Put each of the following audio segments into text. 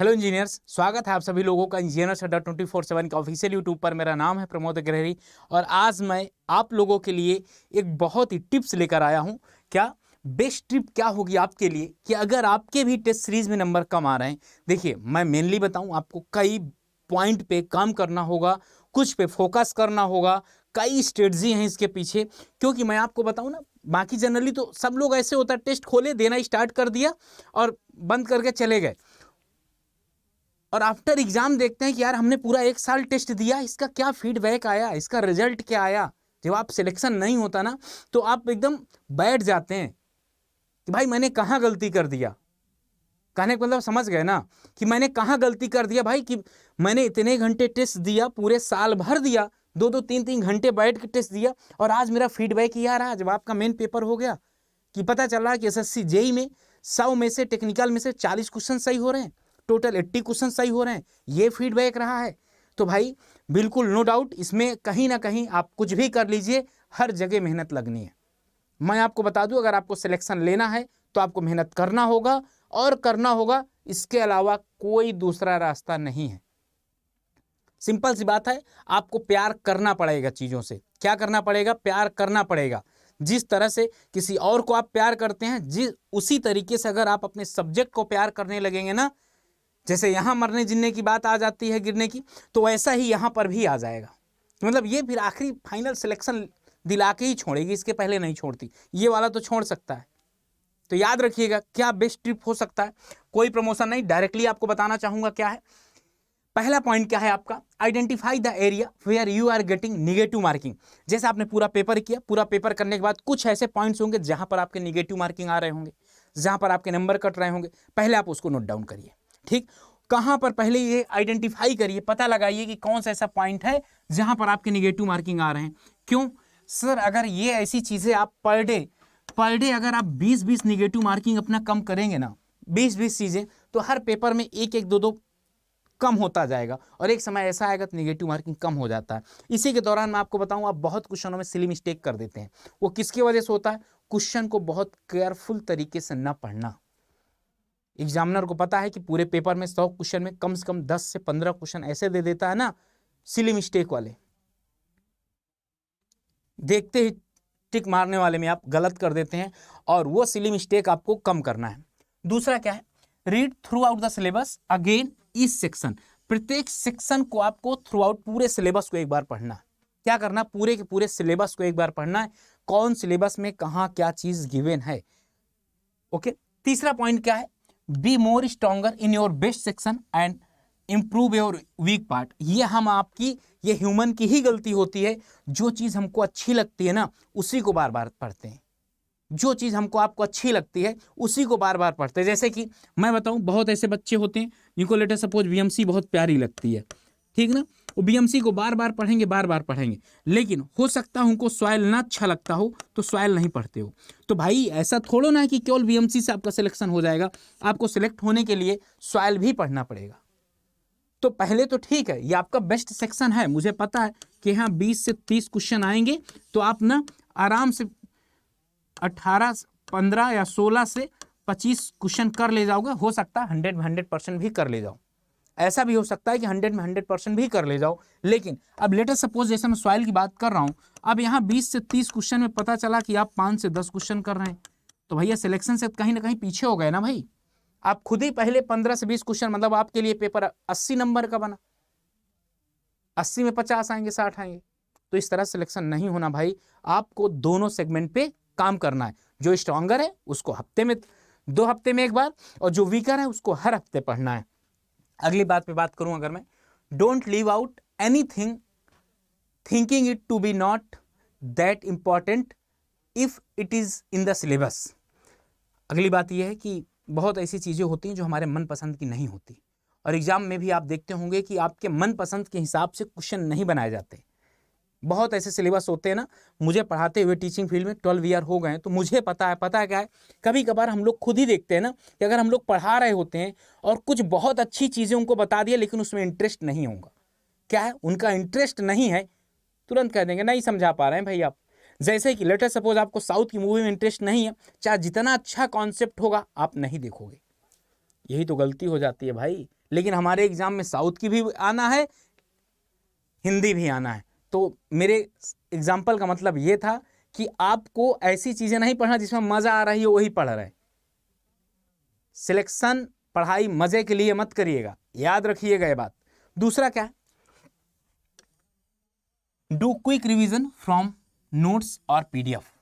Hello engineers, स्वागत है आप सभी लोगों का इंजीनियर्स अड्डा 24/7 का ऑफिशियल यूट्यूब पर। मेरा नाम है प्रमोद अग्रहरी और आज मैं आप लोगों के लिए एक बहुत ही टिप्स लेकर आया हूं। क्या बेस्ट टिप क्या होगी आपके लिए कि अगर आपके भी टेस्ट सीरीज में नंबर कम आ रहे हैं। देखिए, मैं मेनली बताऊं, आपको कई पॉइंट पे काम करना होगा, कुछ पे फोकस करना होगा, कई स्ट्रेटजी हैं इसके पीछे। क्योंकि मैं आपको बताऊं ना, बाकी जनरली तो सब लोग ऐसे होता है, टेस्ट खोले, देना स्टार्ट कर दिया और बंद करके चले गए, और आफ्टर एग्जाम देखते हैं कि यार हमने पूरा एक साल टेस्ट दिया, इसका क्या फीडबैक आया, इसका रिजल्ट क्या आया। जब आप सिलेक्शन नहीं होता ना, तो आप एकदम बैठ जाते हैं कि भाई मैंने कहाँ गलती कर दिया। कहने का मतलब समझ गए ना, कि मैंने कहाँ गलती कर दिया भाई, कि मैंने इतने घंटे टेस्ट दिया, पूरे साल भर दिया, 2-2 3-3 घंटे बैठ के टेस्ट दिया, और आज मेरा फीडबैक ये आ रहा है जब आपका मेन पेपर हो गया कि पता चल रहा है कि एसएससी जेई में 100 में से टेक्निकल में से 40 क्वेश्चन सही हो रहे हैं, टोटल 80 क्वेश्चन सही हो रहे हैं, ये फीडबैक रहा है। तो भाई बिल्कुल नो डाउट, इसमें कहीं ना कहीं आप कुछ भी कर लीजिए, हर जगह मेहनत लगनी है। मैं आपको बता दूं, अगर आपको सिलेक्शन लेना है तो आपको मेहनत करना होगा और करना होगा, इसके अलावा कोई दूसरा रास्ता नहीं है। सिंपल सी बात है, आपको प्यार करना पड़ेगा चीज़ों से। क्या करना पड़ेगा? प्यार करना पड़ेगा। जिस तरह से किसी और को आप प्यार करते हैं, उसी तरीके से अगर आप अपने सब्जेक्ट को प्यार करने लगेंगे ना, जैसे यहाँ मरने जिनने की बात आ जाती है, गिरने की, तो वैसा ही यहाँ पर भी आ जाएगा। मतलब ये फिर आखिरी फाइनल सिलेक्शन दिला के ही छोड़ेगी, इसके पहले नहीं छोड़ती। ये वाला तो छोड़ सकता है। तो याद रखिएगा, क्या बेस्ट ट्रिप हो सकता है। कोई प्रमोशन नहीं, डायरेक्टली आपको बताना चाहूंगा क्या है। पहला पॉइंट क्या है आपका? Identify the area where you are getting negative marking. जैसे आपने पूरा पेपर किया, पूरा पेपर करने के बाद कुछ ऐसे पॉइंट्स होंगे जहां पर आपके निगेटिव मार्किंग आ रहे होंगे, जहां पर आपके नंबर कट रहे होंगे। पहले आप उसको नोट डाउन करिए। ठीक, कहां पर पहले ये आइडेंटिफाई करिए, पता लगाइए कि कौन सा ऐसा पॉइंट है जहां पर आपके निगेटिव मार्किंग आ रहे हैं। क्यों सर? अगर ये ऐसी चीजें आप पर डे अगर आप 20-20 निगेटिव मार्किंग अपना कम करेंगे ना, 20-20 चीजें, तो हर पेपर में 1-1 2-2 कम होता जाएगा, और एक समय ऐसा आएगा तो निगेटिव मार्किंग कम हो जाता है। इसी के दौरान मैं आपको बताऊं, आप बहुत क्वेश्चनों में सिली मिस्टेक कर देते हैं। वो किसकी वजह से होता है? क्वेश्चन को बहुत केयरफुल तरीके से न पढ़ना। एग्जामिनर को पता है कि पूरे पेपर में 100 क्वेश्चन में कम से कम 10 से 15 क्वेश्चन ऐसे दे देता है ना, सिली मिस्टेक वाले, देखते ही टिक मारने वाले में आप गलत कर देते हैं, और वो सिली मिस्टेक आपको कम करना है। दूसरा क्या है? Read through out the syllabus again each section. प्रत्येक सेक्शन को आपको थ्रू आउट, पूरे सिलेबस को एक बार पढ़ना है। क्या करना? पूरे के पूरे सिलेबस को एक बार पढ़ना है, कौन सिलेबस में कहाँ क्या चीज गिवन है। ओके। तीसरा पॉइंट क्या है? Be more stronger in your best section and improve your weak part. ये ह्यूमन की ही गलती होती है। जो चीज हमको अच्छी लगती है ना, उसी को बार बार पढ़ते हैं। जो चीज हमको आपको अच्छी लगती है उसी को बार बार पढ़ते हैं। जैसे कि मैं बताऊं, बहुत ऐसे बच्चे होते हैं जिनको लेटर सपोज बीएमसी बहुत प्यारी लगती है, ठीक ना, वो बीएमसी को बार बार पढ़ेंगे, बार बार पढ़ेंगे, लेकिन हो सकता है उनको सॉइल ना अच्छा लगता हो तो सॉइल नहीं पढ़ते हो। तो भाई ऐसा थोड़ो ना है कि केवल बीएमसी से आपका सिलेक्शन हो जाएगा। आपको सिलेक्ट होने के लिए सॉइल भी पढ़ना पड़ेगा। तो पहले तो ठीक है, ये आपका बेस्ट सेक्शन है, मुझे पता है कि यहाँ 20 से 30 क्वेश्चन आएंगे, तो आप ना आराम से 18, 15 या 16 से 25 क्वेश्चन कर ले जाओगे। हो सकता है 100 में 100% भी कर ले जाओ, ऐसा भी हो सकता है कि 100 में 100% भी कर ले जाओ। लेकिन अब लेटर सपोज जैसे मैं सॉइल की बात कर रहा हूं, अब यहाँ 20 से 30 क्वेश्चन में पता चला कि आप 5 से 10 क्वेश्चन कर रहे हैं, तो भैया सिलेक्शन से कहीं ना कहीं पीछे हो गए ना भाई। आप खुद ही पहले 15 से 20 क्वेश्चन, मतलब आपके लिए पेपर 80 नंबर का बना, 80 में 50 आएंगे, 60 आएंगे, तो इस तरह सिलेक्शन नहीं होना भाई। आपको दोनों सेगमेंट पे काम करना है। जो स्ट्रॉन्गर है उसको हफ्ते में 2 हफ्ते में एक बार, और जो वीकर है उसको हर हफ्ते पढ़ना है। अगली बात पे बात करूं अगर मैं, don't leave out anything thinking it to be not that important if it is in the syllabus. अगली बात यह है कि बहुत ऐसी चीजें होती हैं जो हमारे मनपसंद की नहीं होती, और एग्जाम में भी आप देखते होंगे कि आपके मनपसंद के हिसाब से क्वेश्चन नहीं बनाए जाते। बहुत ऐसे सिलेबस होते हैं ना, मुझे पढ़ाते हुए टीचिंग फील्ड में 12 ईयर हो गए, तो मुझे पता है क्या है, कभी कभार हम लोग खुद ही देखते हैं ना कि अगर हम लोग पढ़ा रहे होते हैं और कुछ बहुत अच्छी चीज़ें उनको बता दिया, लेकिन उसमें इंटरेस्ट नहीं होगा। क्या है? उनका इंटरेस्ट नहीं है, तुरंत कह देंगे नहीं समझा पा रहे हैं भाई आप। जैसे कि लेटर सपोज आपको साउथ की मूवी में इंटरेस्ट नहीं है, चाहे जितना अच्छा कॉन्सेप्ट होगा आप नहीं देखोगे। यही तो गलती हो जाती है भाई। लेकिन हमारे एग्जाम में साउथ की भी आना है, हिंदी भी आना है। तो मेरे एग्जाम्पल का मतलब ये था कि आपको ऐसी चीजें नहीं पढ़ना जिसमें मजा आ रही हो वही पढ़ रहे। सिलेक्शन पढ़ाई मजे के लिए मत करिएगा, याद रखिएगा ये बात। दूसरा क्या है, do quick revision from notes और पीडीएफ।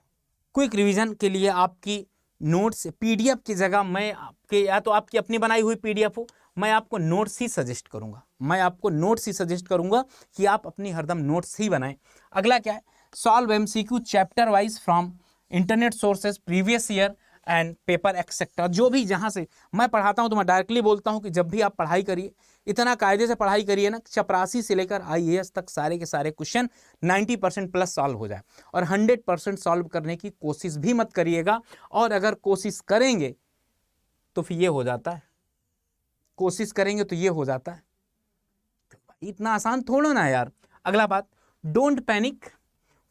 क्विक रिवीजन के लिए आपकी नोट्स पीडीएफ की जगह मैं आपके, या तो आपकी अपनी बनाई हुई पीडीएफ हो, मैं आपको नोट्स ही सजेस्ट करूंगा, मैं आपको नोट्स ही सजेस्ट करूंगा कि आप अपनी हरदम नोट्स ही बनाएं। अगला क्या है, solve MCQ chapter wise from internet sources previous year and paper etcetera. जो भी जहां से मैं पढ़ाता हूं तो मैं डायरेक्टली बोलता हूं कि जब भी आप पढ़ाई करिए इतना कायदे से पढ़ाई करिए ना, चपरासी से लेकर आईएएस तक सारे के सारे क्वेश्चन 90% प्लस सॉल्व हो जाए। और 100% सॉल्व करने की कोशिश भी मत करिएगा, और अगर कोशिश करेंगे तो फिर ये हो जाता है, कोशिश करेंगे तो ये हो जाता है। इतना आसान थोड़ा ना यार। अगला बात, don't panic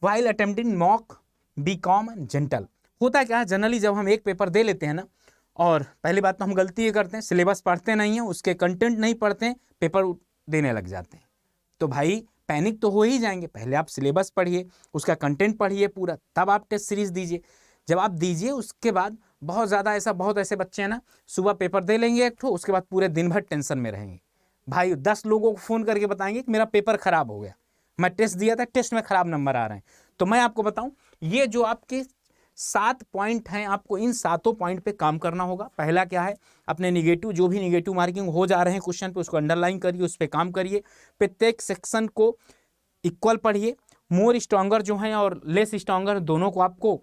while attempting mock, be calm and gentle. होता क्या है, जनरली जब हम एक पेपर दे लेते हैं ना, और पहली बात तो हम गलती ये करते हैं, सिलेबस पढ़ते नहीं हैं, उसके कंटेंट नहीं पढ़ते हैं, पेपर देने लग जाते हैं। तो भाई पैनिक तो हो ही जाएंगे, पहले आप सिलेबस पढ़िए, उसका कंटेंट पढ़िए पूरा, तब आप टेस्ट सीरीज दीजिए। जब आप दीजिए उसके बाद बहुत ऐसे बच्चे हैं ना, सुबह पेपर दे लेंगे एक ठो, उसके बाद पूरे दिन भर टेंशन में रहेंगे। भाई 10 लोगों को फ़ोन करके बताएंगे कि मेरा पेपर खराब हो गया, मैं टेस्ट दिया था, टेस्ट में खराब नंबर आ रहे हैं। तो मैं आपको बताऊं, ये जो आपके 7 पॉइंट हैं, आपको इन 7 पॉइंट पे काम करना होगा। पहला क्या है, अपने निगेटिव, जो भी निगेटिव मार्किंग हो जा रहे हैं क्वेश्चन पे, उसको अंडरलाइन करिए, उस पर काम करिए। प्रत्येक सेक्शन को इक्वल पढ़िए, मोर स्ट्रॉन्गर जो हैं और लेस स्ट्रॉन्गर दोनों को आपको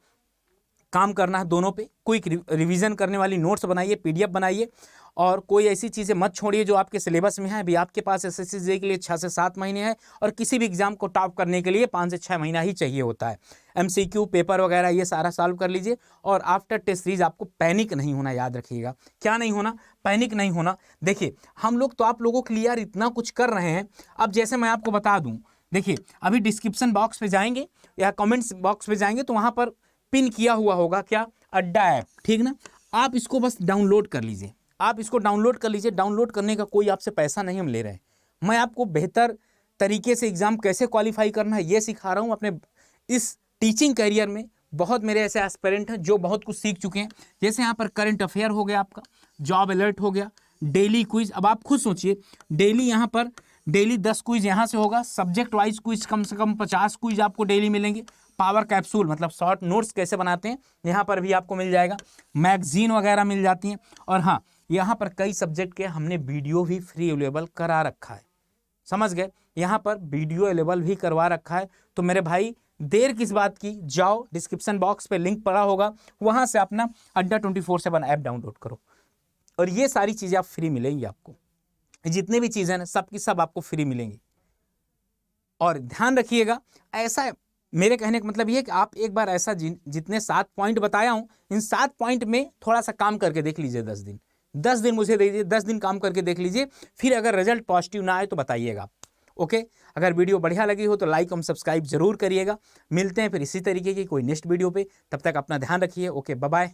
काम करना है, दोनों पे क्विक रिवीजन करने वाली नोट्स बनाइए, पीडीएफ बनाइए, और कोई ऐसी चीज़ें मत छोड़िए जो आपके सिलेबस में है। अभी आपके पास एसएससी के लिए 6 से 7 महीने हैं, और किसी भी एग्जाम को टॉप करने के लिए 5 से 6 महीना ही चाहिए होता है। एमसीक्यू पेपर वगैरह ये सारा सॉल्व कर लीजिए, और आफ्टर टेस्ट सीरीज आपको पैनिक नहीं होना, याद रखिएगा। क्या नहीं होना, पैनिक नहीं होना। देखिए हम लोग तो आप लोगों के लिए यार इतना कुछ कर रहे हैं। अब जैसे मैं आपको बता दूं, देखिए अभी डिस्क्रिप्शन बॉक्स पे जाएंगे या कमेंट्स बॉक्स पे जाएंगे तो वहाँ पर पिन किया हुआ होगा क्या, अड्डा ऐप, ठीक ना। आप इसको बस डाउनलोड कर लीजिए, आप इसको डाउनलोड कर लीजिए। डाउनलोड करने का कोई आपसे पैसा नहीं हम ले रहे हैं, मैं आपको बेहतर तरीके से एग्जाम कैसे क्वालिफाई करना है ये सिखा रहा हूँ। अपने इस टीचिंग करियर में बहुत मेरे ऐसे एस्पिरेंट हैं जो बहुत कुछ सीख चुके हैं। जैसे यहाँ पर करंट अफेयर हो गया, आपका जॉब अलर्ट हो गया, डेली क्विज। अब आप खुद सोचिए, डेली यहाँ पर डेली 10 क्विज यहाँ से होगा, सब्जेक्ट वाइज क्विज कम से कम 50 क्विज आपको डेली मिलेंगे। पावर कैप्सूल मतलब शॉर्ट नोट्स कैसे बनाते हैं यहाँ पर भी आपको मिल जाएगा, मैगजीन वगैरह मिल जाती हैं। और हाँ, यहाँ पर कई सब्जेक्ट के हमने वीडियो भी फ्री अवेलेबल करा रखा है, समझ गए, यहाँ पर वीडियो अवेलेबल भी करवा रखा है। तो मेरे भाई देर किस बात की, जाओ डिस्क्रिप्शन बॉक्स पे लिंक पड़ा होगा, वहाँ से अपना अड्डा 24/7 ऐप डाउनलोड करो, और ये सारी चीज़ें आप फ्री मिलेंगी। आपको जितने भी चीज़ें हैं सब की सब आपको फ्री मिलेंगी। और ध्यान रखिएगा, ऐसा मेरे कहने का मतलब ये है कि आप एक बार ऐसा जितने 7 पॉइंट बताया हूँ, इन 7 पॉइंट में थोड़ा सा काम करके देख लीजिए। 10 दिन मुझे दे दीजिए, 10 दिन काम करके देख लीजिए, फिर अगर रिजल्ट पॉजिटिव ना आए तो बताइएगा। ओके, अगर वीडियो बढ़िया लगी हो तो लाइक और सब्सक्राइब जरूर करिएगा। मिलते हैं फिर इसी तरीके की कोई नेक्स्ट वीडियो पे, तब तक अपना ध्यान रखिए। Okay, bye bye.